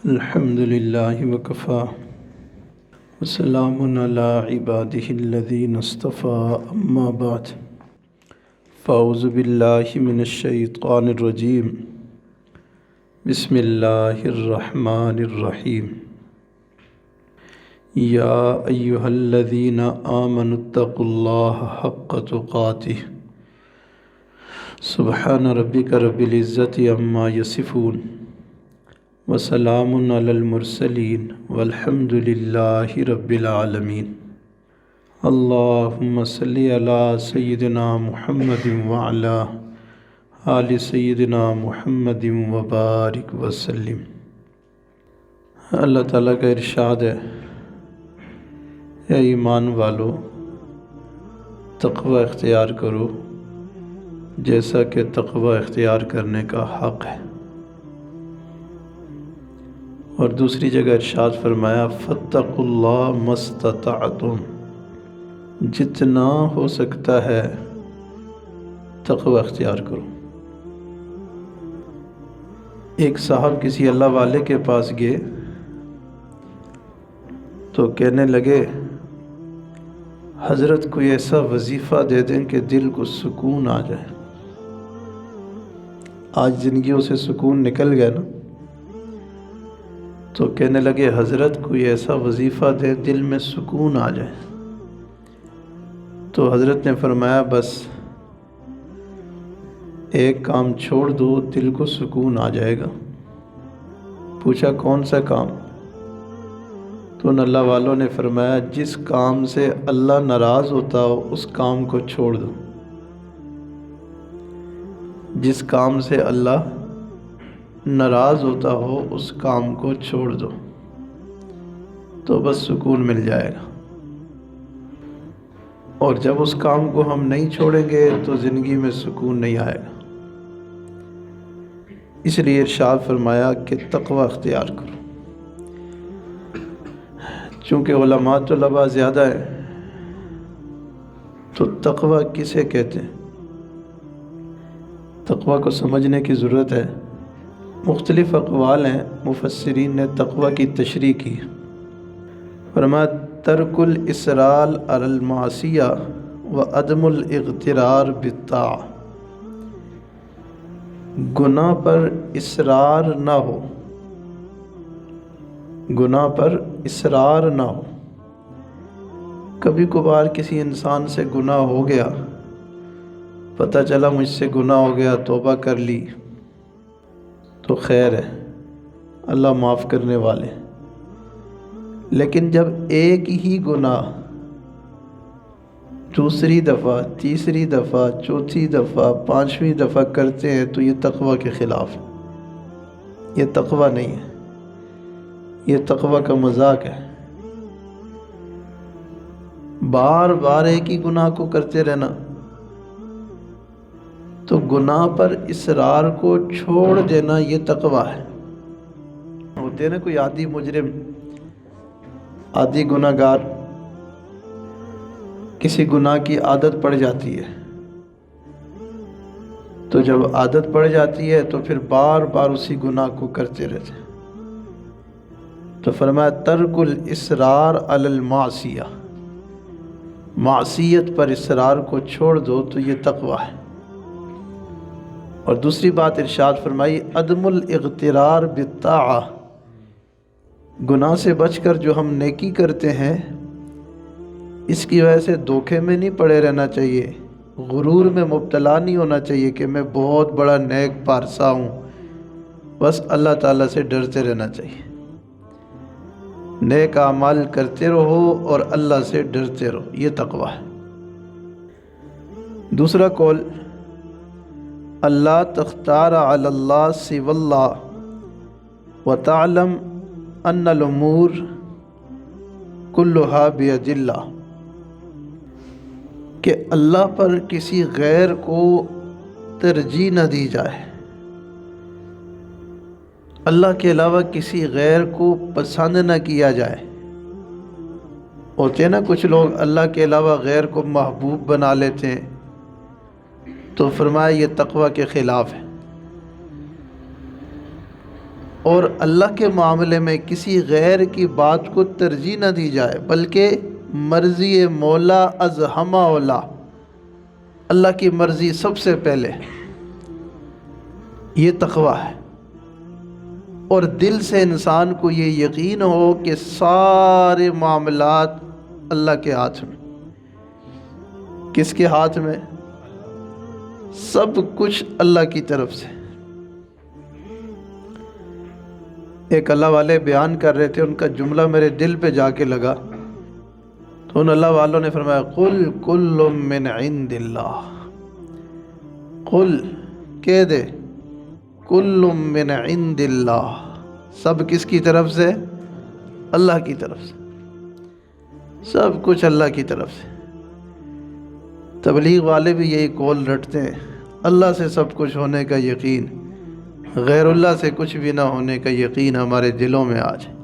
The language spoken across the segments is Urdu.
الحمد للہ وکفا وسلام علی عبادہ الذین اصطفیٰ اما بعد فاعوذ باللہ من الشیطان الرجیم بسم اللہ الرحمن الرحیم یا ایہا الذین آمنوا اتقوا اللہ حق تقاتہ سبحان ربک رب العزت عما یصفون وسلام علی المرسلین والحمد للہ رب العالمین اللہم صلی علی سیدنا محمد وعلی آل سیدنا محمد وبارک وسلم۔ اللہ تعالیٰ کا ارشاد ہے، اے ایمان والو تقوی اختیار کرو جیسا کہ تقوی اختیار کرنے کا حق ہے، اور دوسری جگہ ارشاد فرمایا فاتقوا اللہ ما استطعتم، جتنا ہو سکتا ہے تقوی اختیار کرو۔ ایک صاحب کسی اللہ والے کے پاس گئے تو کہنے لگے حضرت کوئی ایسا وظیفہ دے دیں کہ دل کو سکون آ جائے۔ آج زندگیوں سے سکون نکل گیا نا، تو کہنے لگے حضرت کوئی ایسا وظیفہ دے دل میں سکون آ جائے۔ تو حضرت نے فرمایا بس ایک کام چھوڑ دو، دل کو سکون آ جائے گا۔ پوچھا کون سا کام؟ تو ان اللہ والوں نے فرمایا جس کام سے اللہ ناراض ہوتا ہو اس کام کو چھوڑ دو۔ جس کام سے اللہ ناراض ہوتا ہو اس کام کو چھوڑ دو، تو بس سکون مل جائے گا۔ اور جب اس کام کو ہم نہیں چھوڑیں گے تو زندگی میں سکون نہیں آئے گا۔ اس لیے ارشاد فرمایا کہ تقوی اختیار کرو۔ چونکہ علماء طلباء زیادہ ہیں تو تقوی کسے کہتے ہیں، تقوی کو سمجھنے کی ضرورت ہے۔ مختلف اقوال ہیں، مفسرین نے تقوی کی تشریح کی۔ فرمایا ترک الاصرار علی المعصیہ و عدم الاغترار بالطاعہ، گناہ پر اصرار نہ ہو، گناہ پر اصرار نہ ہو۔ کبھی کبھار کسی انسان سے گناہ ہو گیا، پتہ چلا مجھ سے گناہ ہو گیا، توبہ کر لی تو خیر ہے، اللہ معاف کرنے والے۔ لیکن جب ایک ہی گناہ دوسری دفعہ، تیسری دفعہ، چوتھی دفعہ، پانچویں دفعہ کرتے ہیں تو یہ تقوی کے خلاف ہے، یہ تقوی نہیں ہے، یہ تقوی کا مذاق ہے۔ بار بار ایک ہی گناہ کو کرتے رہنا، تو گناہ پر اصرار کو چھوڑ دینا یہ تقوی ہے۔ ہوتے ہیں نا کوئی عادی مجرم، عادی گناہ گار، کسی گناہ کی عادت پڑ جاتی ہے، تو جب عادت پڑ جاتی ہے تو پھر بار بار اسی گناہ کو کرتے رہتے ہیں۔ تو فرمایا ترک الاصرار علی المعصیہ، معصیت پر اصرار کو چھوڑ دو تو یہ تقوی ہے۔ اور دوسری بات ارشاد فرمائی عدم الاغترار بالطاعہ، گناہ سے بچ کر جو ہم نیکی کرتے ہیں اس کی وجہ سے دھوکے میں نہیں پڑے رہنا چاہیے، غرور میں مبتلا نہیں ہونا چاہیے کہ میں بہت بڑا نیک پارسا ہوں۔ بس اللہ تعالیٰ سے ڈرتے رہنا چاہیے، نیک اعمال کرتے رہو اور اللہ سے ڈرتے رہو، یہ تقوی ہے۔ دوسرا قول اللہ تختار علی اللہ سوی اللہ وتعلم ان الامور کلھا بید اللہ، کہ اللہ پر کسی غیر کو ترجیح نہ دی جائے، اللہ کے علاوہ کسی غیر کو پسند نہ کیا جائے۔ ہوتے ہیں نا کچھ لوگ اللہ کے علاوہ غیر کو محبوب بنا لیتے ہیں، تو فرمایا یہ تقوی کے خلاف ہے۔ اور اللہ کے معاملے میں کسی غیر کی بات کو ترجیح نہ دی جائے، بلکہ مرضی مولا از ہمہ اولا، اللہ کی مرضی سب سے پہلے، یہ تقویٰ ہے۔ اور دل سے انسان کو یہ یقین ہو کہ سارے معاملات اللہ کے ہاتھ میں۔ کس کے ہاتھ میں؟ سب کچھ اللہ کی طرف سے۔ ایک اللہ والے بیان کر رہے تھے، ان کا جملہ میرے دل پہ جا کے لگا، تو ان اللہ والوں نے فرمایا قل کل من عند اللہ، قل کہہ دے کل من عند اللہ، سب کس کی طرف سے؟ اللہ کی طرف سے، سب کچھ اللہ کی طرف سے۔ تبلیغ والے بھی یہی قول رٹتے ہیں، اللہ سے سب کچھ ہونے کا یقین، غیر اللہ سے کچھ بھی نہ ہونے کا یقین ہمارے دلوں میں آ جائے،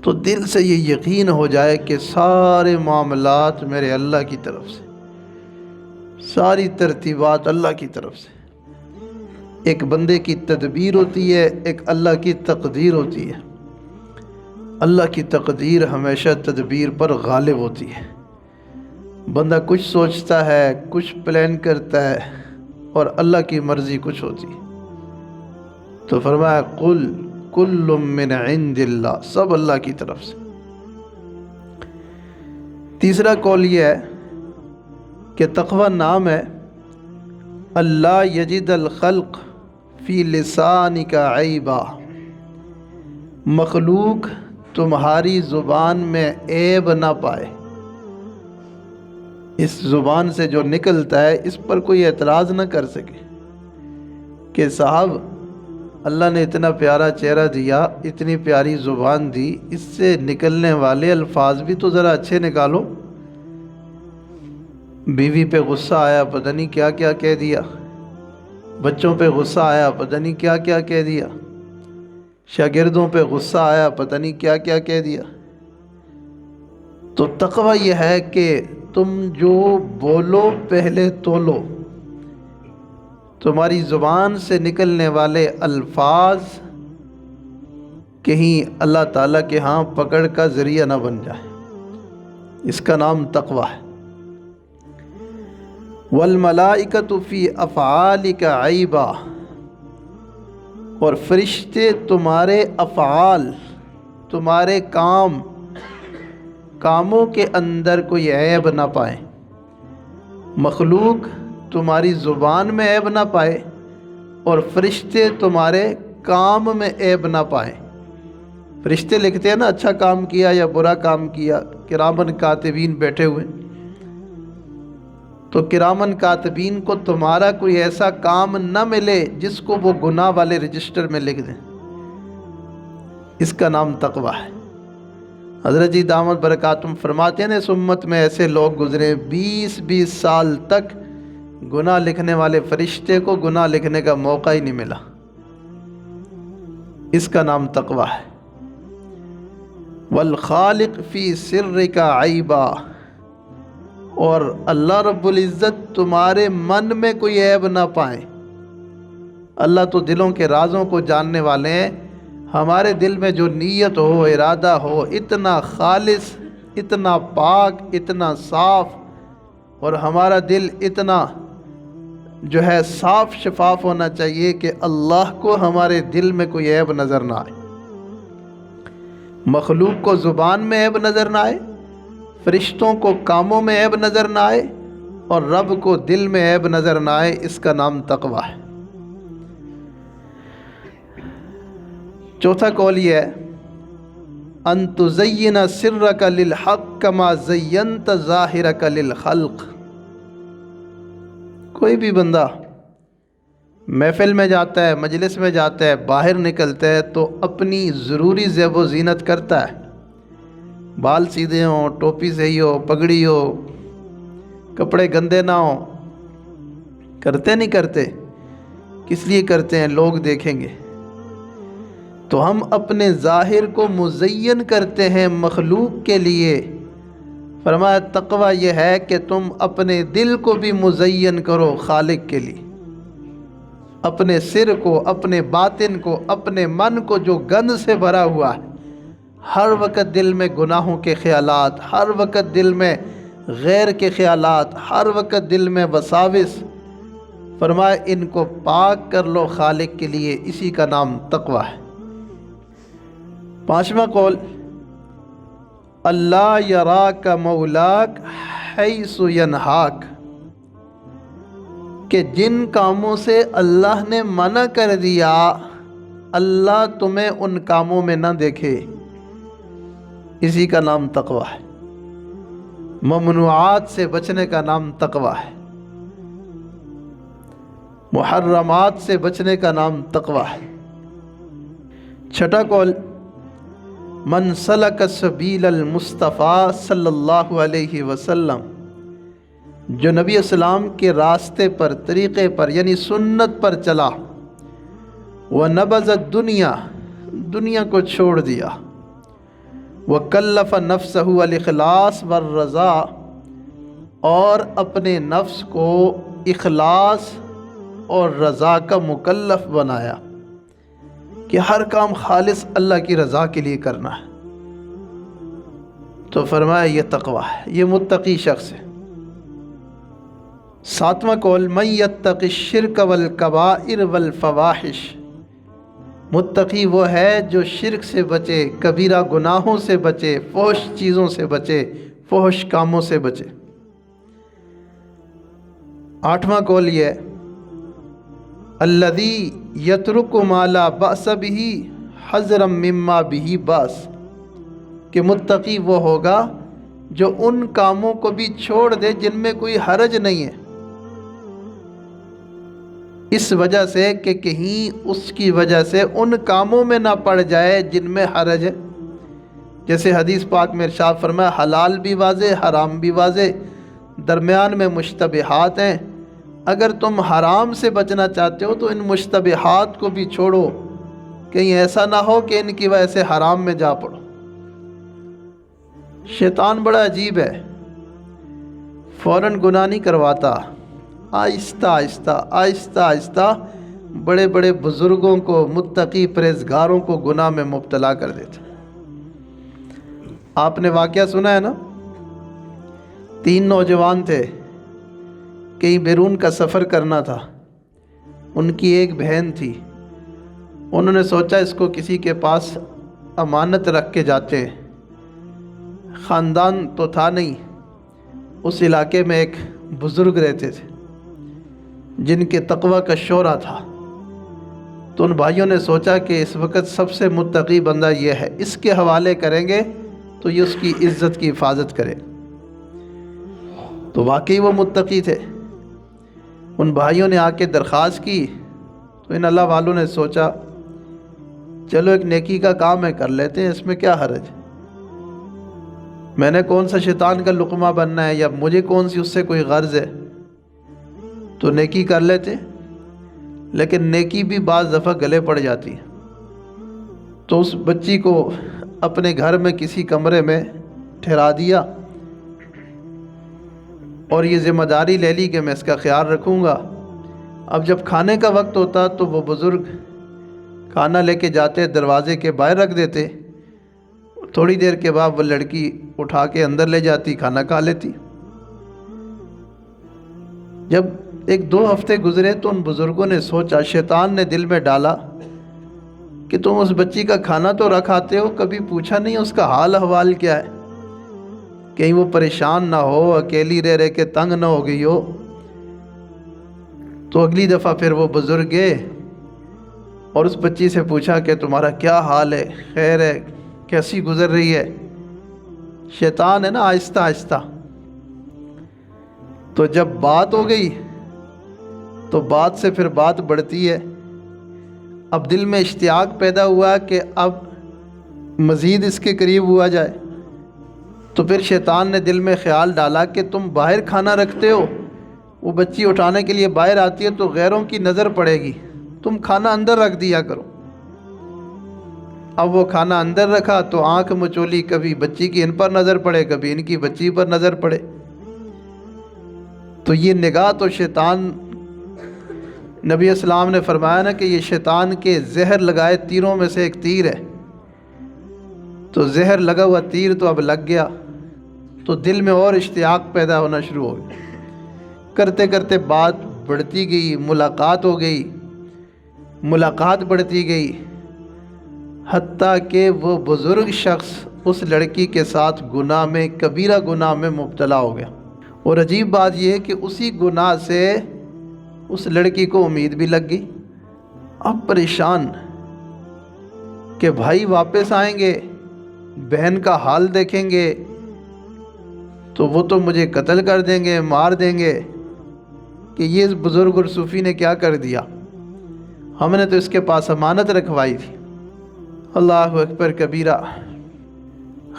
تو دل سے یہ یقین ہو جائے کہ سارے معاملات میرے اللہ کی طرف سے، ساری ترتیبات اللہ کی طرف سے۔ ایک بندے کی تدبیر ہوتی ہے، ایک اللہ کی تقدیر ہوتی ہے۔ اللہ کی تقدیر ہمیشہ تدبیر پر غالب ہوتی ہے۔ بندہ کچھ سوچتا ہے، کچھ پلان کرتا ہے، اور اللہ کی مرضی کچھ ہوتی ہے۔ تو فرمایا قل کل من عند اللہ، سب اللہ کی طرف سے۔ تیسرا قول یہ ہے کہ تقوی نام ہے اللہ یجد الخلق فی لسانک عیبا، مخلوق تمہاری زبان میں عیب نہ پائے، اس زبان سے جو نکلتا ہے اس پر کوئی اعتراض نہ کر سکے کہ صاحب اللہ نے اتنا پیارا چہرہ دیا، اتنی پیاری زبان دی، اس سے نکلنے والے الفاظ بھی تو ذرا اچھے نکالو۔ بیوی پہ غصہ آیا، پتہ نہیں کیا کیا کہہ دیا، بچوں پہ غصہ آیا، پتہ نہیں کیا کیا کہہ دیا، شاگردوں پہ غصہ آیا، پتہ نہیں کیا کیا کہہ دیا۔ تو تقویٰ یہ ہے کہ تم جو بولو پہلے تولو، تمہاری زبان سے نکلنے والے الفاظ کہیں اللہ تعالیٰ کے ہاں پکڑ کا ذریعہ نہ بن جائے، اس کا نام تقویٰ ہے۔ والملائکۃ فی افعالک عیبا، اور فرشتے تمہارے افعال، تمہارے کاموں کے اندر کوئی عیب نہ پائیں، مخلوق تمہاری زبان میں عیب نہ پائے اور فرشتے تمہارے کام میں عیب نہ پائیں۔ فرشتے لکھتے ہیں نا اچھا کام کیا یا برا کام کیا، کرامن کاتبین بیٹھے ہوئے، تو کرامن کاتبین کو تمہارا کوئی ایسا کام نہ ملے جس کو وہ گناہ والے رجسٹر میں لکھ دیں، اس کا نام تقویٰ ہے۔ حضرت جی دامت برکاتہم فرماتے ہیں اس امت میں ایسے لوگ گزرے 20 سال تک گناہ لکھنے والے فرشتے کو گناہ لکھنے کا موقع ہی نہیں ملا، اس کا نام تقویٰ ہے۔ والخالق فی سرک عیبا، اور اللہ رب العزت تمہارے من میں کوئی عیب نہ پائیں۔ اللہ تو دلوں کے رازوں کو جاننے والے ہیں، ہمارے دل میں جو نیت ہو، ارادہ ہو، اتنا خالص، اتنا پاک، اتنا صاف، اور ہمارا دل اتنا جو ہے صاف شفاف ہونا چاہیے کہ اللہ کو ہمارے دل میں کوئی عیب نظر نہ آئے، مخلوق کو زبان میں عیب نظر نہ آئے، فرشتوں کو کاموں میں عیب نظر نہ آئے، اور رب کو دل میں عیب نظر نہ آئے، اس کا نام تقویٰ ہے۔ چوتھا قول یہ ہے ان تزین سرک للحق کما زینت ظاہرک للخلق۔ کوئی بھی بندہ محفل میں جاتا ہے، مجلس میں جاتا ہے، باہر نکلتا ہے تو اپنی ضروری زیب و زینت کرتا ہے، بال سیدھے ہوں، ٹوپی صحیح ہو، پگڑی ہو، کپڑے گندے نہ ہوں، کرتے نہیں کرتے؟ کس لیے کرتے ہیں؟ لوگ دیکھیں گے۔ تو ہم اپنے ظاہر کو مزین کرتے ہیں مخلوق کے لیے۔ فرمایا تقویٰ یہ ہے کہ تم اپنے دل کو بھی مزین کرو خالق کے لیے۔ اپنے سر کو، اپنے باطن کو، اپنے من کو جو گند سے بھرا ہوا ہے، ہر وقت دل میں گناہوں کے خیالات، ہر وقت دل میں غیر کے خیالات، ہر وقت دل میں وساوس، فرمایا ان کو پاک کر لو خالق کے لیے، اسی کا نام تقوی ہے۔ پانچواں قول، اللہ یراک مولاک حیث ینہاک، کہ جن کاموں سے اللہ نے منع کر دیا اللہ تمہیں ان کاموں میں نہ دیکھے، اسی کا نام تقوی ہے۔ ممنوعات سے بچنے کا نام تقوی ہے، محرمات سے بچنے کا نام تقوی ہے۔ چھٹا قول، من سلک سبیل المصطفیٰ صلی اللہ علیہ وسلم، جو نبی اسلام کے راستے پر، طریقے پر یعنی سنت پر چلا، وَنَبَذَ الدُّنْيَا، دنیا کو چھوڑ دیا، وَكَلَّفَ نَفْسَهُ الْإِخْلَاصَ وَالرَّضَا، اور اپنے نفس کو اخلاص اور رضا کا مکلف بنایا کہ ہر کام خالص اللہ کی رضا کے لیے کرنا ہے، تو فرمایا یہ تقوی ہے، یہ متقی شخص ہے۔ ساتواں قول، من یتق الشرک والکبائر والفواحش، متقی وہ ہے جو شرک سے بچے، کبیرہ گناہوں سے بچے، فحش چیزوں سے بچے، فحش کاموں سے بچے۔ آٹھواں قول یہ، الذی یترک ما لا بأس بہ حذرا مما بہ باس، کہ متقی وہ ہوگا جو ان کاموں کو بھی چھوڑ دے جن میں کوئی حرج نہیں ہے، اس وجہ سے کہ کہیں اس کی وجہ سے ان کاموں میں نہ پڑ جائے جن میں حرج ہے۔ جیسے حدیث پاک میں ارشاد فرمایا، حلال بھی واضح، حرام بھی واضح، درمیان میں مشتبہات ہیں، اگر تم حرام سے بچنا چاہتے ہو تو ان مشتبہات کو بھی چھوڑو، کہیں ایسا نہ ہو کہ ان کی وجہ سے حرام میں جا پڑو۔ شیطان بڑا عجیب ہے، فوراً گناہ نہیں کرواتا، آہستہ آہستہ آہستہ آہستہ بڑے بڑے بزرگوں کو، متقی پرہیزگاروں کو گناہ میں مبتلا کر دیتا۔ آپ نے واقعہ سنا ہے نا، 3 نوجوان تھے، کہیں بیرون کا سفر کرنا تھا، ان کی ایک بہن تھی، انہوں نے سوچا اس کو کسی کے پاس امانت رکھ کے جاتے ہیں، خاندان تو تھا نہیں، اس علاقے میں ایک بزرگ رہتے تھے جن کے تقوی کا شعرہ تھا، تو ان بھائیوں نے سوچا کہ اس وقت سب سے متقی بندہ یہ ہے، اس کے حوالے کریں گے تو یہ اس کی عزت کی حفاظت کرے۔ تو واقعی وہ متقی تھے، ان بھائیوں نے آ کے درخواست کی تو ان اللہ والوں نے سوچا چلو ایک نیکی کا کام ہے، کر لیتے ہیں، اس میں کیا حرج، میں نے کون سا شیطان کا لقمہ بننا ہے، یا مجھے کون سی اس سے کوئی غرض ہے، تو نیکی کر لیتے۔ لیکن نیکی بھی بعض دفعہ گلے پڑ جاتی ہے، تو اس بچی کو اپنے گھر میں کسی کمرے میں ٹھہرا دیا اور یہ ذمہ داری لے لی کہ میں اس کا خیال رکھوں گا۔ اب جب کھانے کا وقت ہوتا تو وہ بزرگ کھانا لے کے جاتے، دروازے کے باہر رکھ دیتے، تھوڑی دیر کے بعد وہ لڑکی اٹھا کے اندر لے جاتی، کھانا کھا لیتی۔ جب 1-2 ہفتے گزرے تو ان بزرگوں نے سوچا، شیطان نے دل میں ڈالا کہ تم اس بچی کا کھانا تو رکھ آتے ہو، کبھی پوچھا نہیں اس کا حال احوال کیا ہے، کہیں وہ پریشان نہ ہو، اکیلی رہ کے تنگ نہ ہو گئی ہو۔ تو اگلی دفعہ پھر وہ بزرگ گئے اور اس بچی سے پوچھا کہ تمہارا کیا حال ہے، خیر ہے، کیسی گزر رہی ہے۔ شیطان ہے نا، آہستہ آہستہ۔ تو جب بات ہو گئی تو بات سے پھر بات بڑھتی ہے، اب دل میں اشتیاق پیدا ہوا کہ اب مزید اس کے قریب ہوا جائے، تو پھر شیطان نے دل میں خیال ڈالا کہ تم باہر کھانا رکھتے ہو، وہ بچی اٹھانے کے لیے باہر آتی ہے تو غیروں کی نظر پڑے گی، تم کھانا اندر رکھ دیا کرو۔ اب وہ کھانا اندر رکھا تو آنکھ مچولی، کبھی بچی کی ان پر نظر پڑے، کبھی ان کی بچی پر نظر پڑے، تو یہ نگاہ تو شیطان نبی اسلام نے فرمایا نا کہ یہ شیطان کے زہر لگائے تیروں میں سے ایک تیر ہے، تو زہر لگا ہوا تیر تو اب لگ گیا، تو دل میں اور اشتیاق پیدا ہونا شروع ہو گئی، کرتے کرتے بات بڑھتی گئی، ملاقات ہو گئی، ملاقات بڑھتی گئی، حتیٰ کہ وہ بزرگ شخص اس لڑکی کے ساتھ گناہ میں، کبیرہ گناہ میں مبتلا ہو گیا۔ اور عجیب بات یہ ہے کہ اسی گناہ سے اس لڑکی کو امید بھی لگ گئی۔ اب پریشان کہ بھائی واپس آئیں گے، بہن کا حال دیکھیں گے تو وہ تو مجھے قتل کر دیں گے، مار دیں گے کہ یہ بزرگ اور صوفی نے کیا کر دیا، ہم نے تو اس کے پاس امانت رکھوائی تھی۔ اللہ اکبر کبیرہ۔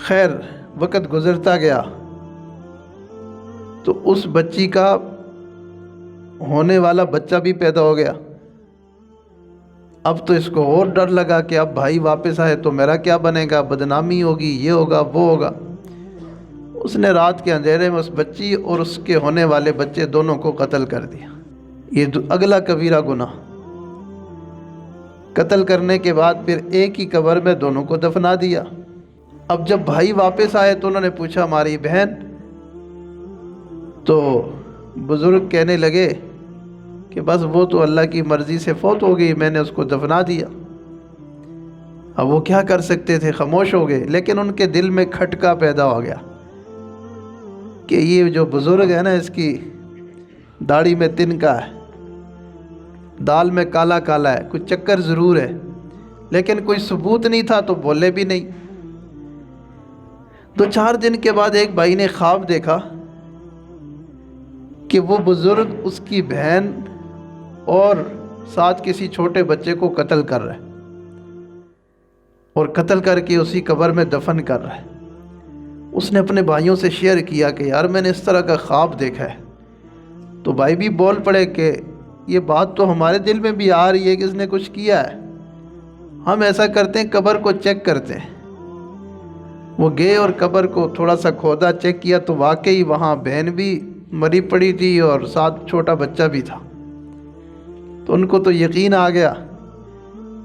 خیر وقت گزرتا گیا تو اس بچی کا ہونے والا بچہ بھی پیدا ہو گیا۔ اب تو اس کو اور ڈر لگا کہ اب بھائی واپس آئے تو میرا کیا بنے گا، بدنامی ہوگی، یہ ہوگا وہ ہوگا۔ اس نے رات کے اندھیرے میں اس بچی اور اس کے ہونے والے بچے دونوں کو قتل کر دیا۔ یہ اگلا کبیرہ گناہ۔ قتل کرنے کے بعد پھر ایک ہی قبر میں دونوں کو دفنا دیا۔ اب جب بھائی واپس آئے تو انہوں نے پوچھا ہماری بہن، تو بزرگ کہنے لگے کہ بس وہ تو اللہ کی مرضی سے فوت ہو گئی، میں نے اس کو دفنا دیا۔ اب وہ کیا کر سکتے تھے، خاموش ہو گئے۔ لیکن ان کے دل میں کھٹکا پیدا ہو گیا کہ یہ جو بزرگ ہے نا، اس کی داڑھی میں تنکا ہے، دال میں کالا کالا ہے، کچھ چکر ضرور ہے، لیکن کوئی ثبوت نہیں تھا تو بولے بھی نہیں۔ 2-4 دن کے بعد ایک بھائی نے خواب دیکھا کہ وہ بزرگ اس کی بہن اور ساتھ کسی چھوٹے بچے کو قتل کر رہا ہے، اور قتل کر کے اسی قبر میں دفن کر رہا ہے۔ اس نے اپنے بھائیوں سے شیئر کیا کہ یار میں نے اس طرح کا خواب دیکھا ہے۔ تو بھائی بھی بول پڑے کہ یہ بات تو ہمارے دل میں بھی آ رہی ہے کہ اس نے کچھ کیا ہے، ہم ایسا کرتے ہیں قبر کو چیک کرتے ہیں۔ وہ گئے اور قبر کو تھوڑا سا کھودا، چیک کیا تو واقعی وہاں بہن بھی مری پڑی تھی اور ساتھ چھوٹا بچہ بھی تھا۔ تو ان کو تو یقین آ گیا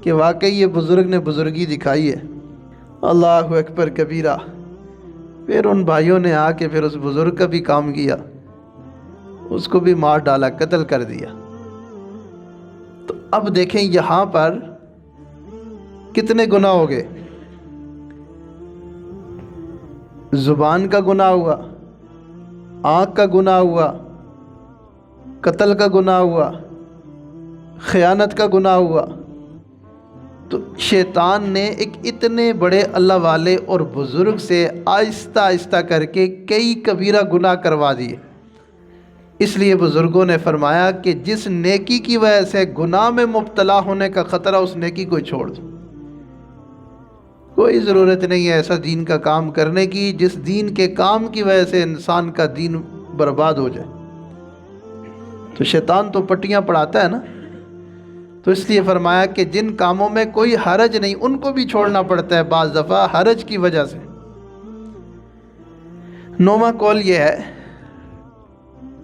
کہ واقعی یہ بزرگ نے بزرگی دکھائی ہے۔ اللہ اکبر کبیرہ۔ پھر ان بھائیوں نے آ کے پھر اس بزرگ کا بھی کام کیا، اس کو بھی مار ڈالا، قتل کر دیا۔ تو اب دیکھیں یہاں پر کتنے گناہ ہو گئے۔ زبان کا گناہ ہوا، آنکھ کا گناہ ہوا، قتل کا گناہ ہوا، خیانت کا گناہ ہوا۔ تو شیطان نے ایک اتنے بڑے اللہ والے اور بزرگ سے آہستہ آہستہ کر کے کئی کبیرہ گناہ کروا دیے۔ اس لیے بزرگوں نے فرمایا کہ جس نیکی کی وجہ سے گناہ میں مبتلا ہونے کا خطرہ، اس نیکی کو چھوڑ دو۔ کوئی ضرورت نہیں ہے ایسا دین کا کام کرنے کی جس دین کے کام کی وجہ سے انسان کا دین برباد ہو جائے۔ تو شیطان تو پٹیاں پڑھاتا ہے نا، تو اس لیے فرمایا کہ جن کاموں میں کوئی حرج نہیں ان کو بھی چھوڑنا پڑتا ہے بعض دفعہ حرج کی وجہ سے۔ 9واں قول یہ ہے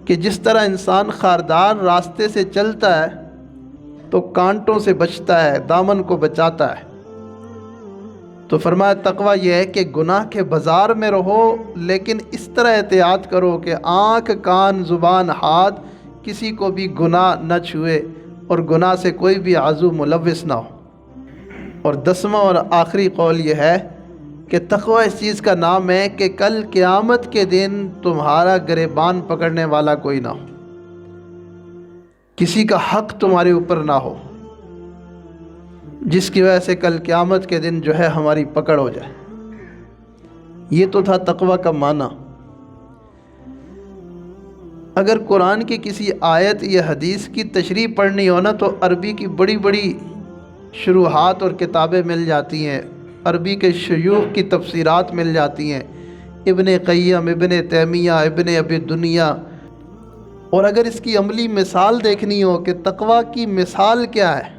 کہ جس طرح انسان خاردار راستے سے چلتا ہے تو کانٹوں سے بچتا ہے، دامن کو بچاتا ہے، تو فرمایا تقویٰ یہ ہے کہ گناہ کے بازار میں رہو لیکن اس طرح احتیاط کرو کہ آنکھ، کان، زبان، ہاتھ کسی کو بھی گناہ نہ چھوئے اور گناہ سے کوئی بھی عضو ملوث نہ ہو۔ اور 10واں اور آخری قول یہ ہے کہ تقویٰ اس چیز کا نام ہے کہ کل قیامت کے دن تمہارا گریبان پکڑنے والا کوئی نہ ہو، کسی کا حق تمہارے اوپر نہ ہو، جس کی وجہ سے کل قیامت کے دن جو ہے ہماری پکڑ ہو جائے۔ یہ تو تھا تقویٰ کا معنی۔ اگر قرآن کی کسی آیت یا حدیث کی تشریح پڑھنی ہو نا تو عربی کی بڑی بڑی شروحات اور کتابیں مل جاتی ہیں، عربی کے شیوخ کی تفسیرات مل جاتی ہیں، ابن قیم، ابن تیمیہ، ابن ابی دنیا۔ اور اگر اس کی عملی مثال دیکھنی ہو کہ تقویٰ کی مثال کیا ہے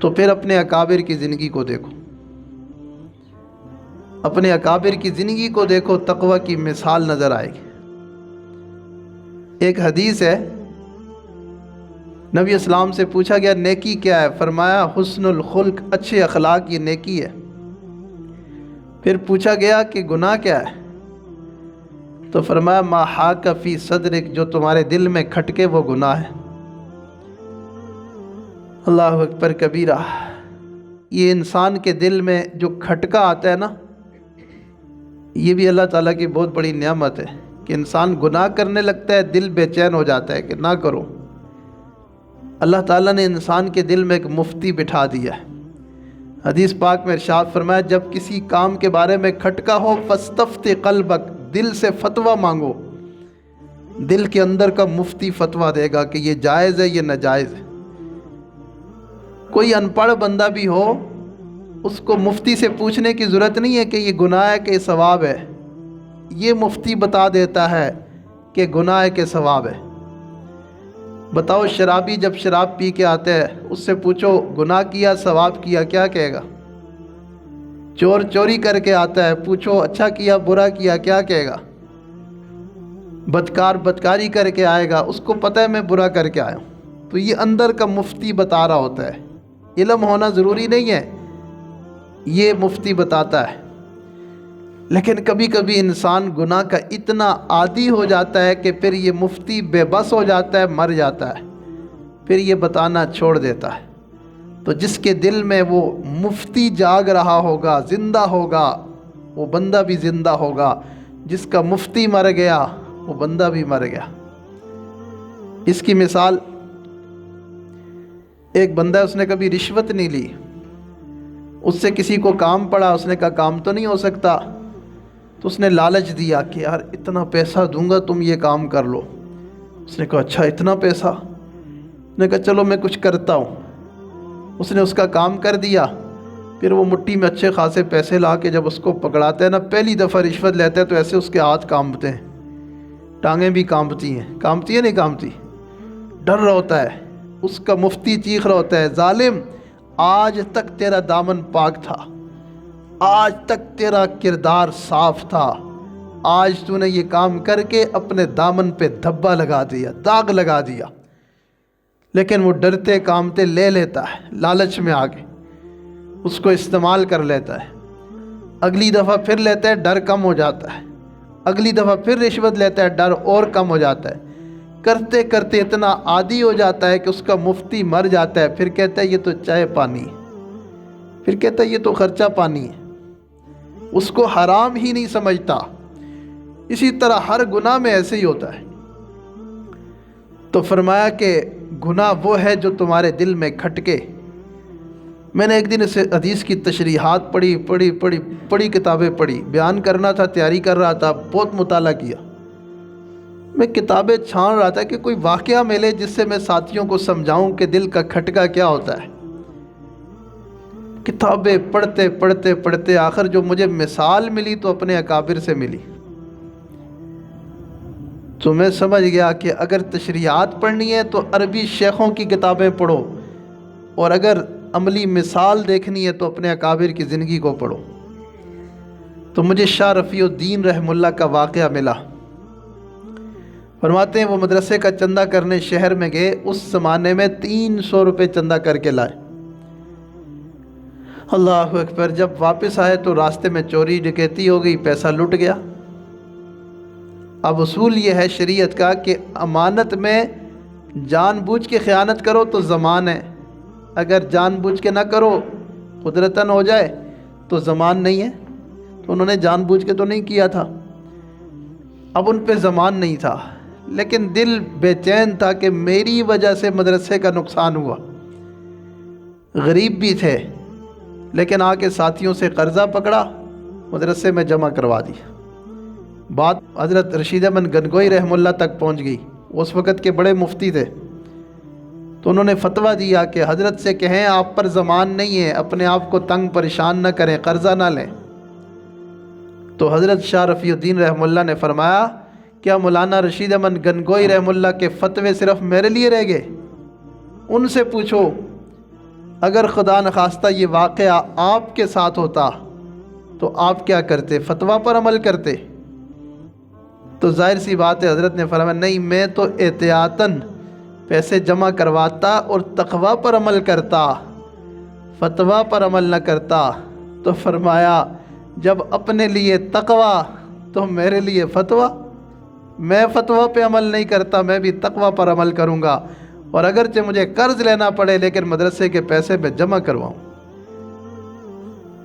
تو پھر اپنے اکابر کی زندگی کو دیکھو، اپنے اکابر کی زندگی کو دیکھو، تقویٰ کی مثال نظر آئے گی۔ ایک حدیث ہے نبی اسلام سے پوچھا گیا نیکی کیا ہے؟ فرمایا حسن الخلق، اچھے اخلاق یہ نیکی ہے۔ پھر پوچھا گیا کہ گناہ کیا ہے؟ تو فرمایا ما حاک فی صدرک، جو تمہارے دل میں کھٹکے وہ گناہ ہے۔ اللہ اکبر کبیرہ۔ یہ انسان کے دل میں جو کھٹکا آتا ہے نا، یہ بھی اللہ تعالیٰ کی بہت بڑی نعمت ہے کہ انسان گناہ کرنے لگتا ہے، دل بے چین ہو جاتا ہے کہ نہ کرو۔ اللہ تعالیٰ نے انسان کے دل میں ایک مفتی بٹھا دیا ہے۔ حدیث پاک میں ارشاد فرمایا جب کسی کام کے بارے میں کھٹکا ہو فاستفتی قلبک، دل سے فتویٰ مانگو، دل کے اندر کا مفتی فتویٰ دے گا کہ یہ جائز ہے یہ ناجائز ہے۔ کوئی ان پڑھ بندہ بھی ہو، اس کو مفتی سے پوچھنے کی ضرورت نہیں ہے کہ یہ گناہ ہے کہ یہ ثواب ہے، یہ مفتی بتا دیتا ہے کہ گناہ ہے کہ ثواب ہے۔ بتاؤ شرابی جب شراب پی کے آتے ہیں، اس سے پوچھو گناہ کیا ثواب کیا، کیا کہے گا؟ چور چوری کر کے آتا ہے، پوچھو اچھا کیا برا کیا، کیا کہے گا؟ بدکار بدکاری کر کے آئے گا، اس کو پتہ ہے میں برا کر کے آیا ہوں۔ تو یہ اندر کا مفتی بتا رہا ہوتا ہے، علم ہونا ضروری نہیں ہے، یہ مفتی بتاتا ہے۔ لیکن کبھی کبھی انسان گناہ کا اتنا عادی ہو جاتا ہے کہ پھر یہ مفتی بے بس ہو جاتا ہے، مر جاتا ہے، پھر یہ بتانا چھوڑ دیتا ہے۔ تو جس کے دل میں وہ مفتی جاگ رہا ہوگا، زندہ ہوگا، وہ بندہ بھی زندہ ہوگا۔ جس کا مفتی مر گیا وہ بندہ بھی مر گیا۔ اس کی مثال ایک بندہ، اس نے کبھی رشوت نہیں لی، اس سے کسی کو کام پڑا، اس نے کہا کام تو نہیں ہو سکتا، تو اس نے لالچ دیا کہ یار اتنا پیسہ دوں گا تم یہ کام کر لو۔ اس نے کہا اچھا اتنا پیسہ؟ اس نے کہا چلو میں کچھ کرتا ہوں۔ اس نے اس کا کام کر دیا، پھر وہ مٹھی میں اچھے خاصے پیسے لا کے جب اس کو پکڑاتے ہیں نا، پہلی دفعہ رشوت لیتے ہیں تو ایسے اس کے ہاتھ کانپتے ہیں، ٹانگیں بھی کانپتی ہیں، کانپتی ہے نہیں کانپتی، ڈر رہا ہوتا ہے۔ اس کا مفتی چیخ رہا ہوتا ہے ظالم آج تک تیرا دامن پاک تھا، آج تک تیرا کردار صاف تھا، آج تو نے یہ کام کر کے اپنے دامن پہ دھبا لگا دیا، داغ لگا دیا۔ لیکن وہ ڈرتے کامتے لے لیتا ہے، لالچ میں آگے اس کو استعمال کر لیتا ہے۔ اگلی دفعہ پھر لیتا ہے، ڈر کم ہو جاتا ہے، اگلی دفعہ پھر رشوت لیتا ہے، ڈر اور کم ہو جاتا ہے۔ کرتے کرتے اتنا عادی ہو جاتا ہے کہ اس کا مفتی مر جاتا ہے، پھر کہتا ہے یہ تو چائے پانی ہے، پھر کہتا ہے یہ تو خرچہ پانی ہے، اس کو حرام ہی نہیں سمجھتا۔ اسی طرح ہر گناہ میں ایسے ہی ہوتا ہے۔ تو فرمایا کہ گناہ وہ ہے جو تمہارے دل میں کھٹکے۔ میں نے ایک دن اس حدیث کی تشریحات پڑھی کتابیں پڑھی، بیان کرنا تھا، تیاری کر رہا تھا، بہت مطالعہ کیا۔ میں کتابیں چھان رہا تھا کہ کوئی واقعہ ملے جس سے میں ساتھیوں کو سمجھاؤں کہ دل کا کھٹکا کیا ہوتا ہے۔ کتابیں پڑھتے آخر جو مجھے مثال ملی تو اپنے اکابر سے ملی۔ تو میں سمجھ گیا کہ اگر تشریحات پڑھنی ہے تو عربی شیخوں کی کتابیں پڑھو، اور اگر عملی مثال دیکھنی ہے تو اپنے اکابر کی زندگی کو پڑھو۔ تو مجھے شاہ رفیع الدین رحمہ اللہ کا واقعہ ملا۔ فرماتے ہیں وہ مدرسے کا چندہ کرنے شہر میں گئے، اس زمانے میں 300 روپے چندہ کر کے لائے۔ اللہ اکبر۔ جب واپس آئے تو راستے میں چوری ڈکیتی ہو گئی، پیسہ لٹ گیا۔ اب اصول یہ ہے شریعت کا کہ امانت میں جان بوجھ کے خیانت کرو تو ضمان ہے، اگر جان بوجھ کے نہ کرو قدرتاً ہو جائے تو ضمان نہیں ہے۔ تو انہوں نے جان بوجھ کے تو نہیں کیا تھا، اب ان پہ ضمان نہیں تھا، لیکن دل بے چین تھا کہ میری وجہ سے مدرسے کا نقصان ہوا۔ غریب بھی تھے لیکن آ کے ساتھیوں سے قرضہ پکڑا، مدرسے میں جمع کروا دی۔ بات حضرت رشید احمد گنگوئی رحمہ اللہ تک پہنچ گئی، اس وقت کے بڑے مفتی تھے۔ تو انہوں نے فتویٰ دیا کہ حضرت سے کہیں آپ پر ضمان نہیں ہے، اپنے آپ کو تنگ پریشان نہ کریں، قرضہ نہ لیں۔ تو حضرت شاہ رفیع الدین رحمہ اللہ نے فرمایا کیا مولانا رشید احمد گنگوئی رحمہ اللہ کے فتوے صرف میرے لیے رہ گئے؟ ان سے پوچھو اگر خدا نخواستہ یہ واقعہ آپ کے ساتھ ہوتا تو آپ کیا کرتے؟ فتویٰ پر عمل کرتے؟ تو ظاہر سی بات ہے حضرت نے فرمایا نہیں، میں تو احتیاطاً پیسے جمع کرواتا اور تقوی پر عمل کرتا، فتویٰ پر عمل نہ کرتا، تو فرمایا جب اپنے لیے تقوی تو میرے لیے فتویٰ، میں فتویٰ پہ عمل نہیں کرتا، میں بھی تقوی پر عمل کروں گا، اور اگرچہ مجھے قرض لینا پڑے لیکن مدرسے کے پیسے میں جمع کرواؤں۔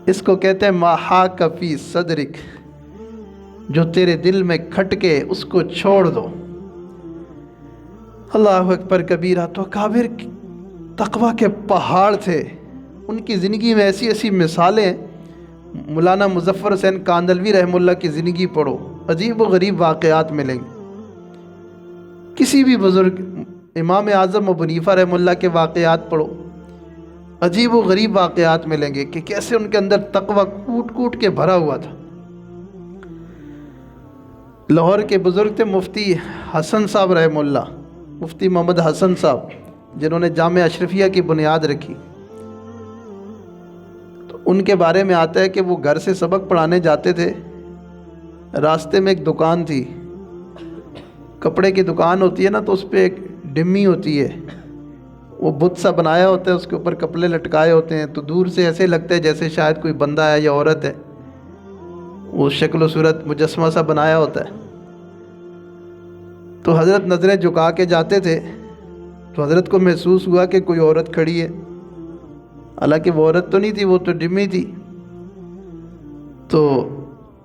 اس کو کہتے ہیں ما حاک فی صدرک، جو تیرے دل میں کھٹکے اس کو چھوڑ دو۔ اللہ اکبر کبیرہ۔ تو اکابر تقوی کے پہاڑ تھے، ان کی زندگی میں ایسی ایسی مثالیں۔ مولانا مظفر حسین کاندلوی رحمہ اللہ کی زندگی پڑھو، عجیب و غریب واقعات ملیں گے۔ کسی بھی بزرگ، امام اعظم ابو حنیفہ رحمہ اللہ کے واقعات پڑھو، عجیب و غریب واقعات ملیں گے کہ کیسے ان کے اندر تقوی کوٹ کوٹ کے بھرا ہوا تھا۔ لاہور کے بزرگ تھے مفتی حسن صاحب رحمہ اللہ، مفتی محمد حسن صاحب، جنہوں نے جامعہ اشرفیہ کی بنیاد رکھی۔ تو ان کے بارے میں آتا ہے کہ وہ گھر سے سبق پڑھانے جاتے تھے، راستے میں ایک دکان تھی، کپڑے کی دکان ہوتی ہے نا، تو اس پہ ایک ڈمی ہوتی ہے، وہ بت سا بنایا ہوتا ہے، اس کے اوپر کپڑے لٹکائے ہوتے ہیں، تو دور سے ایسے لگتا ہے جیسے شاید کوئی بندہ ہے یا عورت ہے، وہ شکل و صورت مجسمہ سا بنایا ہوتا ہے۔ تو حضرت نظریں جھکا کے جاتے تھے، تو حضرت کو محسوس ہوا کہ کوئی عورت کھڑی ہے، حالانکہ وہ عورت تو نہیں تھی، وہ تو ڈمی تھی۔ تو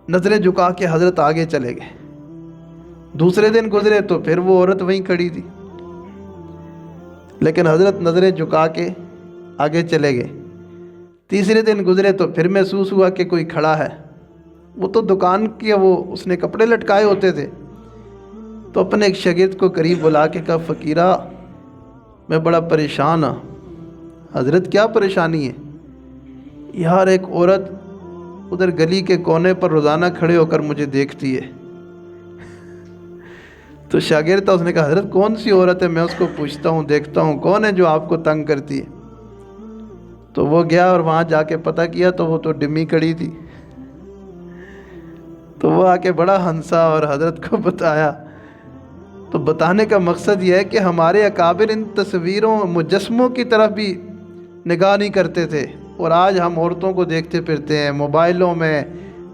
نظریں جھکا کے حضرت آگے چلے گئے۔ دوسرے دن گزرے تو پھر وہ عورت وہیں کھڑی تھی، لیکن حضرت نظریں جھکا کے آگے چلے گئے۔ تیسرے دن گزرے تو پھر محسوس ہوا کہ کوئی کھڑا ہے، وہ تو دکان کے اس نے کپڑے لٹکائے ہوتے تھے۔ تو اپنے ایک شاگرد کو قریب بلا کے کہا فقیرہ میں بڑا پریشان ہوں۔ حضرت کیا پریشانی ہے؟ یار ایک عورت ادھر گلی کے کونے پر روزانہ کھڑے ہو کر مجھے دیکھتی ہے۔ تو شاگرد تھا، اس نے کہا حضرت کون سی عورت ہے، میں اس کو پوچھتا ہوں، دیکھتا ہوں کون ہے جو آپ کو تنگ کرتی ہے۔ تو وہ گیا اور وہاں جا کے پتہ کیا تو وہ تو ڈمی کھڑی تھی۔ تو وہ آ کے بڑا ہنسا اور حضرت کو بتایا۔ تو بتانے کا مقصد یہ ہے کہ ہمارے اکابر ان تصویروں مجسموں کی طرف بھی نگاہ نہیں کرتے تھے، اور آج ہم عورتوں کو دیکھتے پھرتے ہیں موبائلوں میں،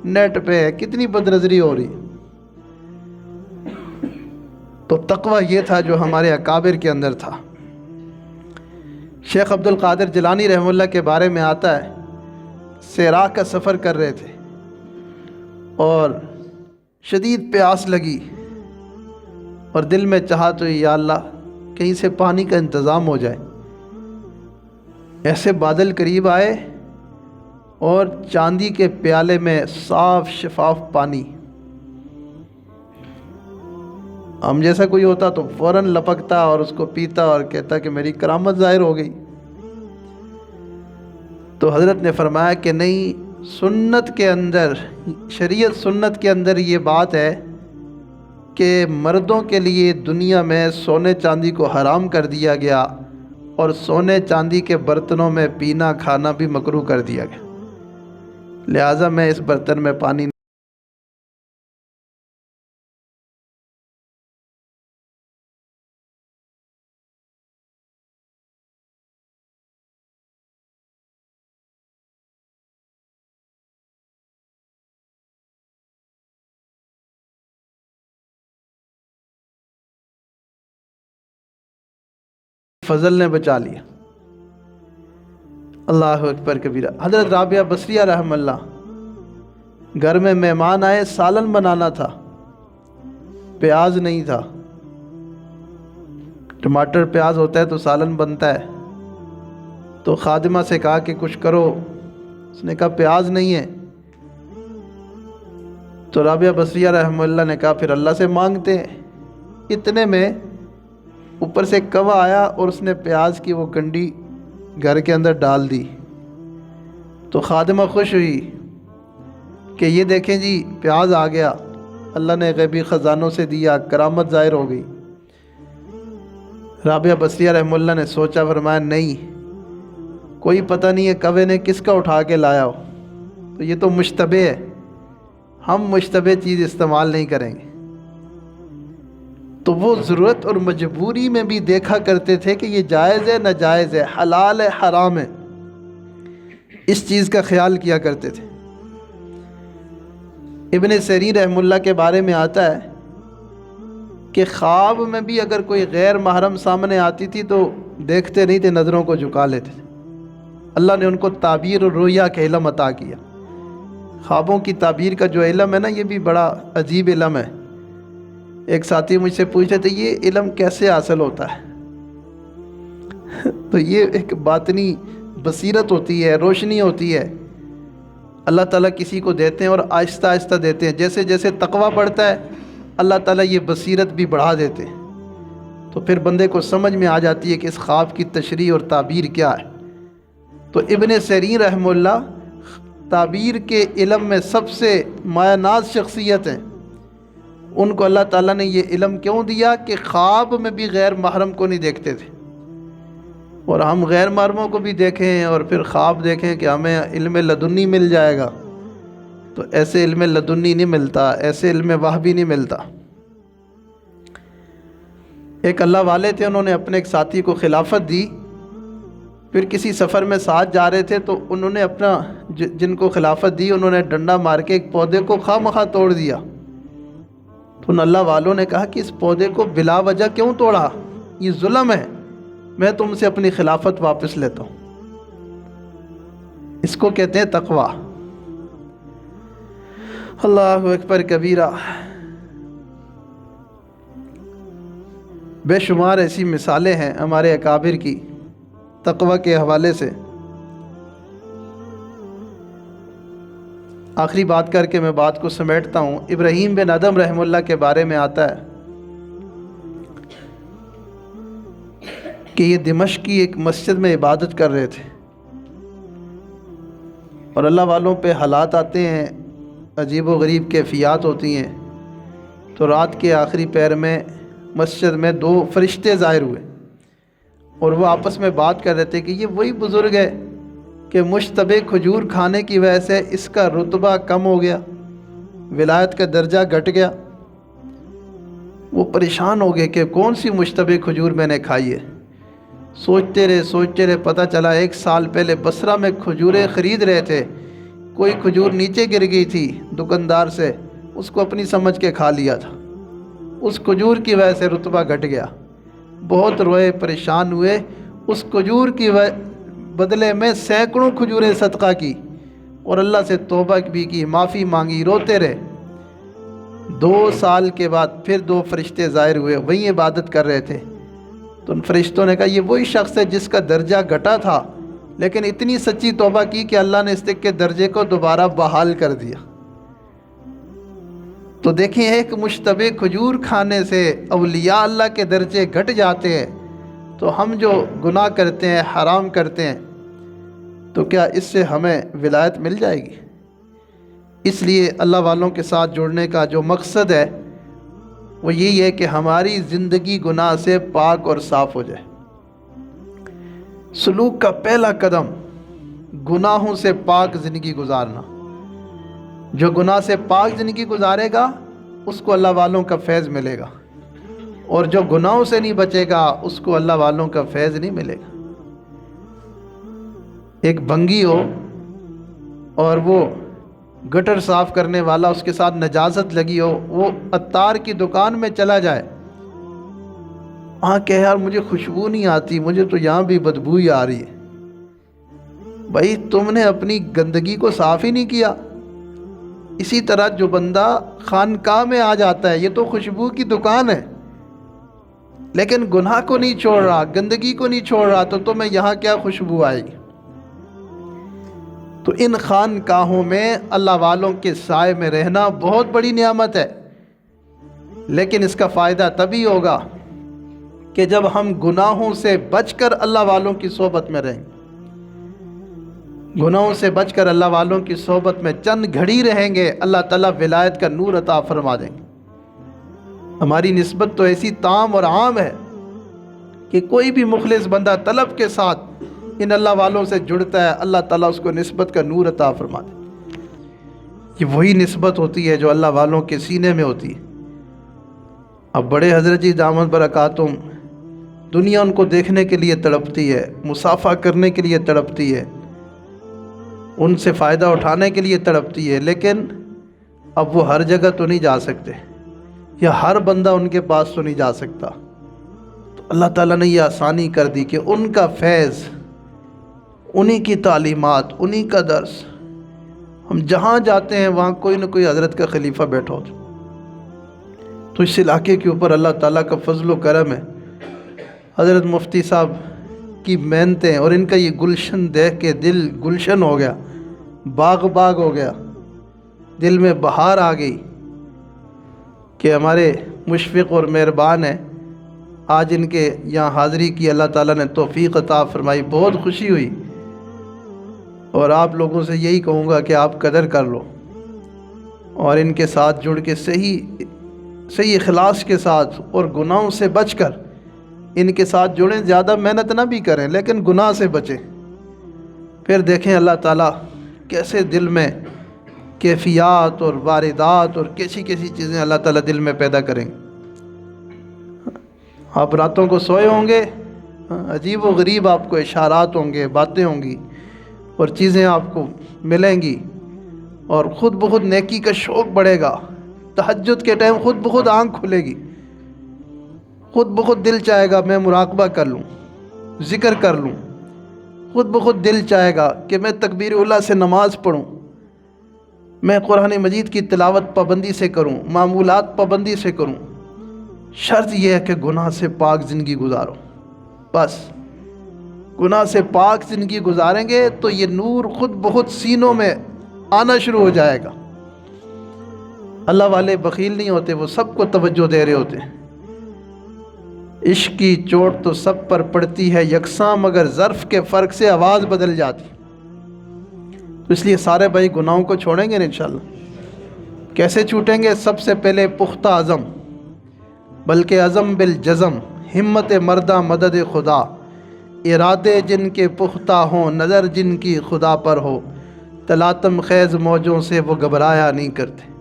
نیٹ پہ، کتنی بدنظری ہو رہی۔ تو تقوی یہ تھا جو ہمارے اکابر کے اندر تھا۔ شیخ عبد القادر جیلانی رحمہ اللہ کے بارے میں آتا ہے، صحرا کا سفر کر رہے تھے اور شدید پیاس لگی، اور دل میں چاہا تو یا اللہ کہیں سے پانی کا انتظام ہو جائے۔ ایسے بادل قریب آئے اور چاندی کے پیالے میں صاف شفاف پانی، ہم جیسا کوئی ہوتا تو فوراً لپکتا اور اس کو پیتا اور کہتا کہ میری کرامت ظاہر ہو گئی۔ تو حضرت نے فرمایا کہ نہیں، سنت کے اندر، شریعت سنت کے اندر یہ بات ہے کہ مردوں کے لیے دنیا میں سونے چاندی کو حرام کر دیا گیا، اور سونے چاندی کے برتنوں میں پینا کھانا بھی مکروہ کر دیا گیا، لہٰذا میں اس برتن میں پانی فضل نے بچا لیا۔ اللہ اکبر کبیرہ۔ حضرت رابعہ بصریہ رحمہ اللہ، گھر میں مہمان آئے، سالن بنانا تھا، پیاز نہیں تھا، ٹماٹر پیاز ہوتا ہے تو سالن بنتا ہے، تو خادمہ سے کہا کہ کچھ کرو، اس نے کہا پیاز نہیں ہے۔ تو رابعہ بصریہ رحمہ اللہ نے کہا پھر اللہ سے مانگتے ہیں۔ اتنے میں اوپر سے کوا آیا اور اس نے پیاز کی وہ کنڈی گھر کے اندر ڈال دی۔ تو خادمہ خوش ہوئی کہ یہ دیکھیں جی پیاز آ گیا، اللہ نے غیبی خزانوں سے دیا، کرامت ظاہر ہو گئی۔ رابعہ بصریہ رحمہ اللہ نے سوچا، فرمایا نہیں، کوئی پتہ نہیں ہے کوے نے کس کا اٹھا کے لایا ہو، تو یہ تو مشتبہ ہے، ہم مشتبہ چیز استعمال نہیں کریں گے۔ تو وہ ضرورت اور مجبوری میں بھی دیکھا کرتے تھے کہ یہ جائز ہے ناجائز ہے، حلال ہے حرام ہے، اس چیز کا خیال کیا کرتے تھے۔ ابن سیرین رحمہ اللہ کے بارے میں آتا ہے کہ خواب میں بھی اگر کوئی غیر محرم سامنے آتی تھی تو دیکھتے نہیں تھے، نظروں کو جھکا لیتے تھے۔ اللہ نے ان کو تعبیر اور رؤیا کا علم عطا کیا۔ خوابوں کی تعبیر کا جو علم ہے نا، یہ بھی بڑا عجیب علم ہے۔ ایک ساتھی مجھ سے پوچھتے تھے یہ علم کیسے حاصل ہوتا ہے؟ تو یہ ایک باطنی بصیرت ہوتی ہے، روشنی ہوتی ہے، اللہ تعالیٰ کسی کو دیتے ہیں اور آہستہ آہستہ دیتے ہیں۔ جیسے جیسے تقویٰ بڑھتا ہے اللہ تعالیٰ یہ بصیرت بھی بڑھا دیتے ہیں، تو پھر بندے کو سمجھ میں آ جاتی ہے کہ اس خواب کی تشریح اور تعبیر کیا ہے۔ تو ابن سیرین رحمہ اللہ تعبیر کے علم میں سب سے مایہ ناز شخصیت ہیں۔ ان کو اللہ تعالیٰ نے یہ علم کیوں دیا کہ خواب میں بھی غیر محرم کو نہیں دیکھتے تھے، اور ہم غیر محرموں کو بھی دیکھیں اور پھر خواب دیکھیں کہ ہمیں علم لدنی مل جائے گا، تو ایسے علم لدنی نہیں ملتا، ایسے علم وحی نہیں ملتا۔ ایک اللہ والے تھے، انہوں نے اپنے ایک ساتھی کو خلافت دی، پھر کسی سفر میں ساتھ جا رہے تھے تو انہوں نے اپنا جن کو خلافت دی انہوں نے ڈنڈا مار کے ایک پودے کو خواہ مخواہ توڑ دیا۔ تو ان اللہ والوں نے کہا کہ اس پودے کو بلا وجہ کیوں توڑا؟ یہ ظلم ہے، میں تم سے اپنی خلافت واپس لیتا ہوں۔ اس کو کہتے ہیں تقویٰ۔ اللہ اکبر کبیرہ۔ بے شمار ایسی مثالیں ہیں ہمارے اکابر کی تقویٰ کے حوالے سے۔ آخری بات کر کے میں بات کو سمیٹتا ہوں۔ ابراہیم بن ادم رحمہ اللہ کے بارے میں آتا ہے کہ یہ دمشق کی ایک مسجد میں عبادت کر رہے تھے، اور اللہ والوں پہ حالات آتے ہیں، عجیب و غریب کیفیات ہوتی ہیں۔ تو رات کے آخری پہر میں مسجد میں 2 فرشتے ظاہر ہوئے، اور وہ آپس میں بات کر رہے تھے کہ یہ وہی بزرگ ہے کہ مشتبہ کھجور کھانے کی وجہ سے اس کا رتبہ کم ہو گیا، ولایت کا درجہ گھٹ گیا۔ وہ پریشان ہو گئے کہ کون سی مشتبہ کھجور میں نے کھائی ہے۔ سوچتے رہے، پتہ چلا 1 سال پہلے بصرہ میں کھجوریں خرید رہے تھے، کوئی کھجور نیچے گر گئی تھی دکاندار سے، اس کو اپنی سمجھ کے کھا لیا تھا، اس کھجور کی وجہ سے رتبہ گھٹ گیا۔ بہت روئے، پریشان ہوئے، اس کھجور کی بدلے میں سینکڑوں کھجوریں صدقہ کی اور اللہ سے توبہ بھی کی، معافی مانگی، روتے رہے۔ 2 سال کے بعد پھر 2 فرشتے ظاہر ہوئے، وہیں عبادت کر رہے تھے۔ تو ان فرشتوں نے کہا یہ وہی شخص ہے جس کا درجہ گھٹا تھا، لیکن اتنی سچی توبہ کی کہ اللہ نے اس کے درجے کو دوبارہ بحال کر دیا۔ تو دیکھیں ایک مشتبہ کھجور کھانے سے اولیاء اللہ کے درجے گھٹ جاتے ہیں، تو ہم جو گناہ کرتے ہیں، حرام کرتے ہیں، تو کیا اس سے ہمیں ولایت مل جائے گی؟ اس لیے اللہ والوں کے ساتھ جڑنے کا جو مقصد ہے وہ یہی ہے کہ ہماری زندگی گناہ سے پاک اور صاف ہو جائے۔ سلوک کا پہلا قدم گناہوں سے پاک زندگی گزارنا۔ جو گناہ سے پاک زندگی گزارے گا اس کو اللہ والوں کا فیض ملے گا، اور جو گناہوں سے نہیں بچے گا اس کو اللہ والوں کا فیض نہیں ملے گا۔ ایک بنگی ہو اور وہ گٹر صاف کرنے والا اس کے ساتھ نجاست لگی ہو، وہ عطار کی دکان میں چلا جائے، کہ یار مجھے خوشبو نہیں آتی، مجھے تو یہاں بھی بدبو ہی آ رہی ہے۔ بھائی تم نے اپنی گندگی کو صاف ہی نہیں کیا۔ اسی طرح جو بندہ خانقاہ میں آ جاتا ہے، یہ تو خوشبو کی دکان ہے، لیکن گناہ کو نہیں چھوڑ رہا، گندگی کو نہیں چھوڑ رہا، تو تمہیں یہاں کیا خوشبو آئے گی؟ تو ان خانقاہوں میں اللہ والوں کے سائے میں رہنا بہت بڑی نعمت ہے، لیکن اس کا فائدہ تبھی ہوگا کہ جب ہم گناہوں سے بچ کر اللہ والوں کی صحبت میں رہیں گے۔ گناہوں سے بچ کر اللہ والوں کی صحبت میں چند گھڑی رہیں گے، اللہ تعالیٰ ولایت کا نور عطا فرما دیں گے۔ ہماری نسبت تو ایسی تام اور عام ہے کہ کوئی بھی مخلص بندہ طلب کے ساتھ ان اللہ والوں سے جڑتا ہے، اللہ تعالیٰ اس کو نسبت کا نور عطا فرما دے۔ یہ وہی نسبت ہوتی ہے جو اللہ والوں کے سینے میں ہوتی ہے۔ اب بڑے حضرت جی دامت برکاتہم، دنیا ان کو دیکھنے کے لیے تڑپتی ہے، مصافحہ کرنے کے لیے تڑپتی ہے، ان سے فائدہ اٹھانے کے لیے تڑپتی ہے، لیکن اب وہ ہر جگہ تو نہیں جا سکتے، یا ہر بندہ ان کے پاس تو نہیں جا سکتا۔ تو اللہ تعالیٰ نے یہ آسانی کر دی کہ ان کا فیض، انہی کی تعلیمات، انہی کا درس، ہم جہاں جاتے ہیں وہاں کوئی نہ کوئی حضرت کا خلیفہ بیٹھا ہوتا۔ تو اس علاقے کے اوپر اللہ تعالیٰ کا فضل و کرم ہے۔ حضرت مفتی صاحب کی محنتیں اور ان کا یہ گلشن دیکھ کے دل گلشن ہو گیا، باغ باغ ہو گیا، دل میں بہار آ گئی کہ ہمارے مشفق اور مہربان ہیں، آج ان کے یہاں حاضری کی اللہ تعالیٰ نے توفیق عطا فرمائی، بہت خوشی ہوئی۔ اور آپ لوگوں سے یہی کہوں گا کہ آپ قدر کر لو اور ان کے ساتھ جڑ کے صحیح اخلاص کے ساتھ اور گناہوں سے بچ کر ان کے ساتھ جڑیں، زیادہ محنت نہ بھی کریں لیکن گناہ سے بچیں، پھر دیکھیں اللہ تعالیٰ کیسے دل میں کیفیات اور واردات اور کیسی چیزیں اللہ تعالیٰ دل میں پیدا کریں۔ آپ راتوں کو سوئے ہوں گے، عجیب و غریب آپ کو اشارات ہوں گے، باتیں ہوں گی اور چیزیں آپ کو ملیں گی، اور خود بخود نیکی کا شوق بڑھے گا۔ تہجد کے ٹائم خود بخود آنکھ کھلے گی، خود بخود دل چاہے گا میں مراقبہ کر لوں، ذکر کر لوں، خود بخود دل چاہے گا کہ میں تکبیر اولیٰ سے نماز پڑھوں، میں قرآن مجید کی تلاوت پابندی سے کروں، معمولات پابندی سے کروں۔ شرط یہ ہے کہ گناہ سے پاک زندگی گزارو، بس گناہ سے پاک زندگی گزاریں گے تو یہ نور خود بخود سینوں میں آنا شروع ہو جائے گا۔ اللہ والے بخیل نہیں ہوتے، وہ سب کو توجہ دے رہے ہوتے ہیں۔ عشق کی چوٹ تو سب پر پڑتی ہے یکساں، مگر ظرف کے فرق سے آواز بدل جاتی۔ تو اس لیے سارے بھائی گناہوں کو چھوڑیں گے انشاءاللہ۔ کیسے چھوٹیں گے؟ سب سے پہلے پختہ عزم، بلکہ عزم بالجزم، ہمت مردہ مدد خدا، ارادے جن کے پختہ ہوں، نظر جن کی خدا پر ہو، تلاطم خیز موجوں سے وہ گھبرایا نہیں کرتے۔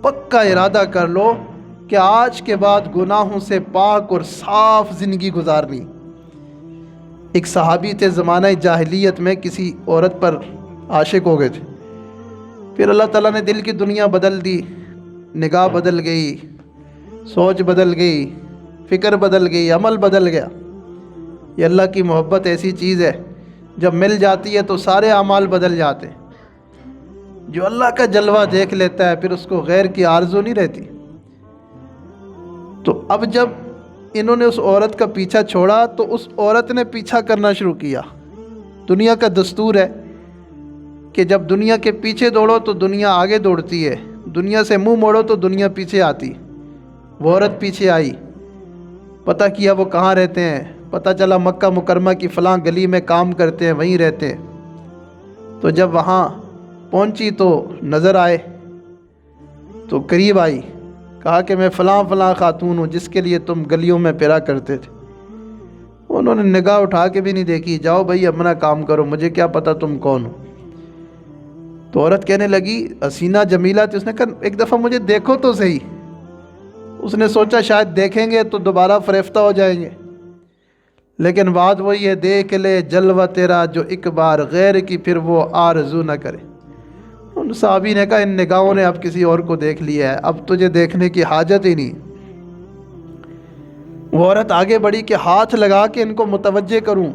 پکا ارادہ کر لو کہ آج کے بعد گناہوں سے پاک اور صاف زندگی گزارنی۔ ایک صحابی تھے زمانہ جاہلیت میں، کسی عورت پر عاشق ہو گئے تھے، پھر اللہ تعالیٰ نے دل کی دنیا بدل دی، نگاہ بدل گئی، سوچ بدل گئی، فکر بدل گئی، عمل بدل گیا۔ یہ اللہ کی محبت ایسی چیز ہے، جب مل جاتی ہے تو سارے اعمال بدل جاتے ہیں۔ جو اللہ کا جلوہ دیکھ لیتا ہے پھر اس کو غیر کی آرزو نہیں رہتی۔ تو اب جب انہوں نے اس عورت کا پیچھا چھوڑا تو اس عورت نے پیچھا کرنا شروع کیا۔ دنیا کا دستور ہے کہ جب دنیا کے پیچھے دوڑو تو دنیا آگے دوڑتی ہے، دنیا سے منہ موڑو تو دنیا پیچھے آتی۔ وہ عورت پیچھے آئی، پتہ کیا وہ کہاں رہتے ہیں، پتہ چلا مکہ مکرمہ کی فلاں گلی میں کام کرتے ہیں، وہیں رہتے ہیں۔ تو جب وہاں پہنچی تو نظر آئے تو قریب آئی، کہا کہ میں فلاں فلاں خاتون ہوں جس کے لیے تم گلیوں میں پھرا کرتے تھے۔ انہوں نے نگاہ اٹھا کے بھی نہیں دیکھی، جاؤ بھائی اپنا کام کرو، مجھے کیا پتہ تم کون ہو۔ تو عورت کہنے لگی، حسینہ جمیلہ تھی، اس نے کہا ایک دفعہ مجھے دیکھو تو صحیح۔ اس نے سوچا شاید دیکھیں گے تو دوبارہ فریفتہ ہو جائیں گے، لیکن بات وہی ہے، دیکھ لے جلوہ تیرا جو ایک بار، غیر کی پھر وہ آرزو نہ کرے۔ ان صحابی نے کہا ان نگاہوں نے اب کسی اور کو دیکھ لیا ہے، اب تجھے دیکھنے کی حاجت ہی نہیں۔ وہ عورت آگے بڑھی کہ ہاتھ لگا کے ان کو متوجہ کروں،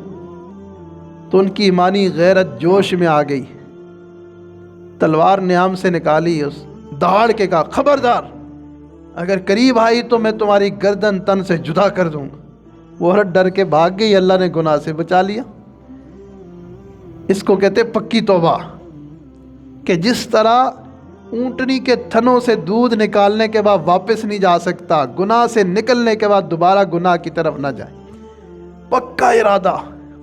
تو ان کی ایمانی غیرت جوش میں آ گئی، تلوار نیام سے نکالی، اس دہاڑ کے کہا خبردار، اگر قریب آئی تو میں تمہاری گردن تن سے جدا کر دوں گا۔ وہ عورت ڈر کے بھاگ گئی، اللہ نے گناہ سے بچا لیا۔ اس کو کہتے پکی توبہ، کہ جس طرح اونٹنی کے تھنوں سے دودھ نکالنے کے بعد واپس نہیں جا سکتا، گناہ سے نکلنے کے بعد دوبارہ گناہ کی طرف نہ جائے۔ پکا ارادہ،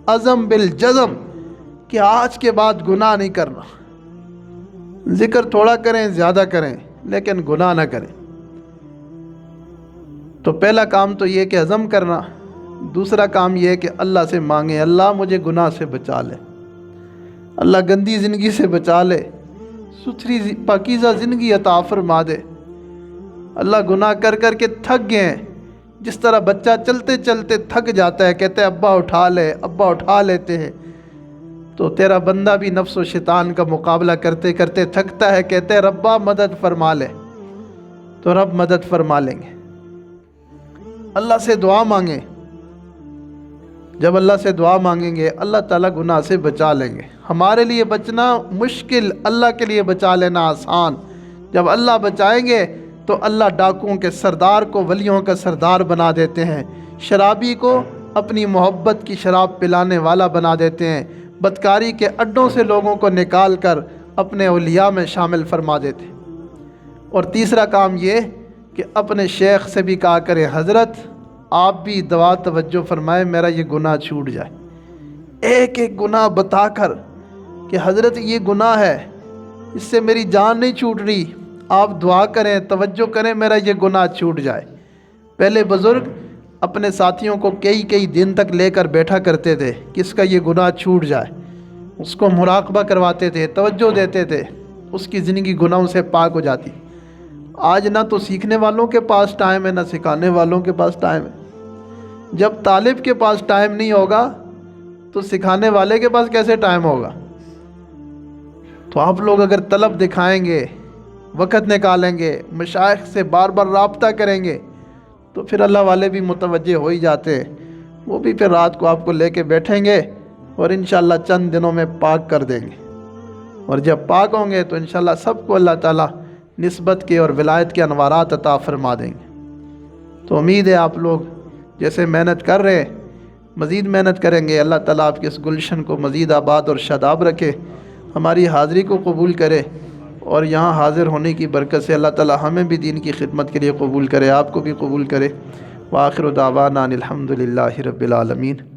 عزم بالجزم، کہ آج کے بعد گناہ نہیں کرنا۔ ذکر تھوڑا کریں، زیادہ کریں، لیکن گناہ نہ کریں۔ تو پہلا کام تو یہ کہ عزم کرنا، دوسرا کام یہ ہے کہ اللہ سے مانگیں، اللہ مجھے گناہ سے بچا لے، اللہ گندی زندگی سے بچا لے، ستھری پاکیزہ زندگی عطا فرما دے۔ اللہ گناہ کر کر کے تھک گئے ہیں، جس طرح بچہ چلتے چلتے تھک جاتا ہے، کہتے ہیں ابا اٹھا لے، ابا اٹھا لیتے ہیں، تو تیرا بندہ بھی نفس و شیطان کا مقابلہ کرتے کرتے تھکتا ہے، کہتے ہیں ربا مدد فرما لے، تو رب مدد فرما لیں گے۔ اللہ سے دعا مانگیں، جب اللہ سے دعا مانگیں گے اللہ تعالیٰ گناہ سے بچا لیں گے۔ ہمارے لیے بچنا مشکل، اللہ کے لیے بچا لینا آسان۔ جب اللہ بچائیں گے تو اللہ ڈاکوؤں کے سردار کو ولیوں کا سردار بنا دیتے ہیں، شرابی کو اپنی محبت کی شراب پلانے والا بنا دیتے ہیں، بدکاری کے اڈوں سے لوگوں کو نکال کر اپنے اولیاء میں شامل فرما دیتے ہیں۔ اور تیسرا کام یہ کہ اپنے شیخ سے بھی کہا کریں حضرت آپ بھی دعا توجہ فرمائے میرا یہ گناہ چھوٹ جائے، ایک ایک گناہ بتا کر کہ حضرت یہ گناہ ہے، اس سے میری جان نہیں چھوٹ رہی، آپ دعا کریں، توجہ کریں میرا یہ گناہ چھوٹ جائے۔ پہلے بزرگ اپنے ساتھیوں کو کئی دن تک لے کر بیٹھا کرتے تھے کہ اس کا یہ گناہ چھوٹ جائے، اس کو مراقبہ کرواتے تھے، توجہ دیتے تھے، اس کی زندگی گناہوں سے پاک ہو جاتی۔ آج نہ تو سیکھنے والوں کے پاس ٹائم ہے، نہ سکھانے والوں کے پاس ٹائم ہے۔ جب طالب کے پاس ٹائم نہیں ہوگا تو سکھانے والے کے پاس کیسے ٹائم ہوگا؟ تو آپ لوگ اگر طلب دکھائیں گے، وقت نکالیں گے، مشائخ سے بار بار رابطہ کریں گے تو پھر اللہ والے بھی متوجہ ہو ہی جاتے ہیں، وہ بھی پھر رات کو آپ کو لے کے بیٹھیں گے اور انشاءاللہ چند دنوں میں پاک کر دیں گے، اور جب پاک ہوں گے تو انشاءاللہ سب کو اللہ تعالیٰ نسبت کے اور ولایت کے انوارات عطا فرما دیں گے۔ تو امید ہے آپ لوگ جیسے محنت کر رہے مزید محنت کریں گے، اللہ تعالیٰ آپ کے اس گلشن کو مزید آباد اور شاداب رکھے، ہماری حاضری کو قبول کرے، اور یہاں حاضر ہونے کی برکت سے اللہ تعالیٰ ہمیں بھی دین کی خدمت کے لیے قبول کرے، آپ کو بھی قبول کرے۔ وآخر دعوانا ان الحمد للہ رب العالمین۔